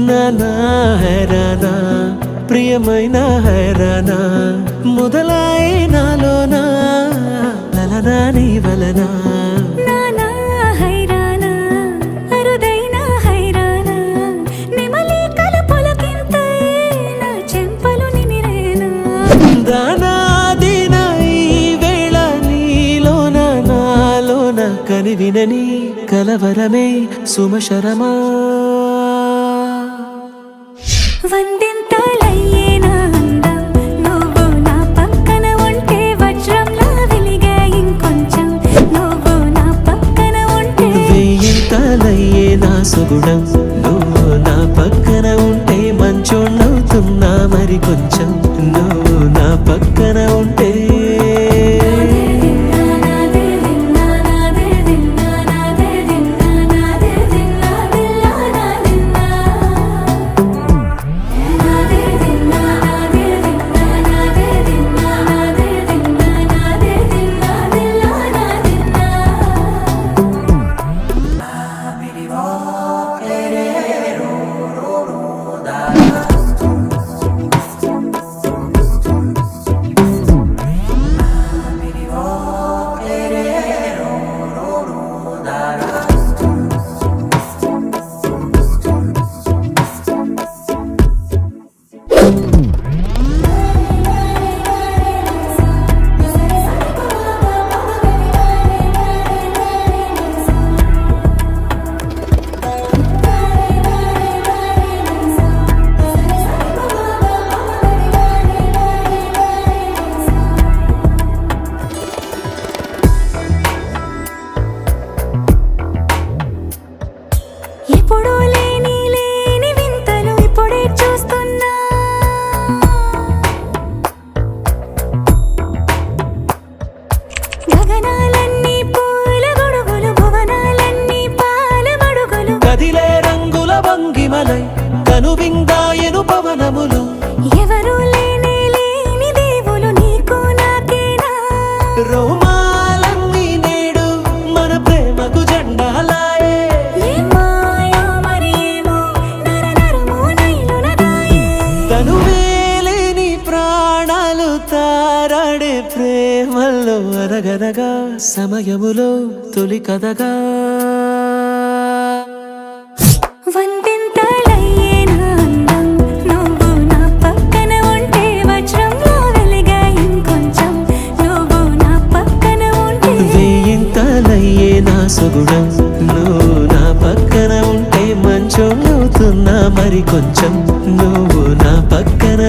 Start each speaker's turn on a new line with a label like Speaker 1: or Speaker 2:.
Speaker 1: నానా హైరానా ప్రియమైన హైరానా మొదలాయి నాలోనా లలనా నీ వలనా
Speaker 2: నానా హైరానా అరుదైన హైరానా నిమలి కలపులకింతై నా చెంపలు నిమిరేనా
Speaker 1: దానాదిన ఈ వేళ నీలోన నాలోన కనివినని కలవరమే సుమశరమా
Speaker 2: వందింతలయ్యేనా అందం నువ్వు నా పక్కన ఉంటే వజ్రంలా వెలిగే ఇంకొంచెం నువ్వు నా పక్కన ఉంటే
Speaker 1: వెయ్యింతలయ్యే నా సుగుణం నువ్వు నా పక్కన ఉంటే మంచోణ్ణవుతున్నా మరి కొంచెం నువ్వు నా పక్కన ఉంటే
Speaker 2: ఎప్పుడూ లేని వింతలు ఇప్పుడే చూస్తున్నా గగనాలన్నీ పూల గొడుగులు భువనాలన్నీ పాల మడుగులు
Speaker 1: కదిలే రంగుల భంగిమలై కనువిందాయను పవనములు
Speaker 2: ఎవరూ లేని దేవులు నీకు నాకేనా
Speaker 1: రోమాలన్నీ నేడు మన ప్రేమకు జెండాలాయే
Speaker 2: మాయో మరి ఏమో నరనరమో నైలున దాయే
Speaker 1: తనువేలేని ప్రాణాలు తారాడే ప్రేమల్లో అనగనగా సమయములో తొలి కథగా
Speaker 2: వందింతలయ్యేనా అందం నువ్వు నా పక్కన ఉంటే వజ్రంలా వెలిగే ఇంకొంచెం నువ్వు నా పక్కన ఉంటే
Speaker 1: వెయ్యింతలయ్యే నా సుగుణం నువ్వు నా పక్కన ఉంటే మంచోణ్ణవుతున్నా మరి కొంచెం నువ్వు నా పక్కన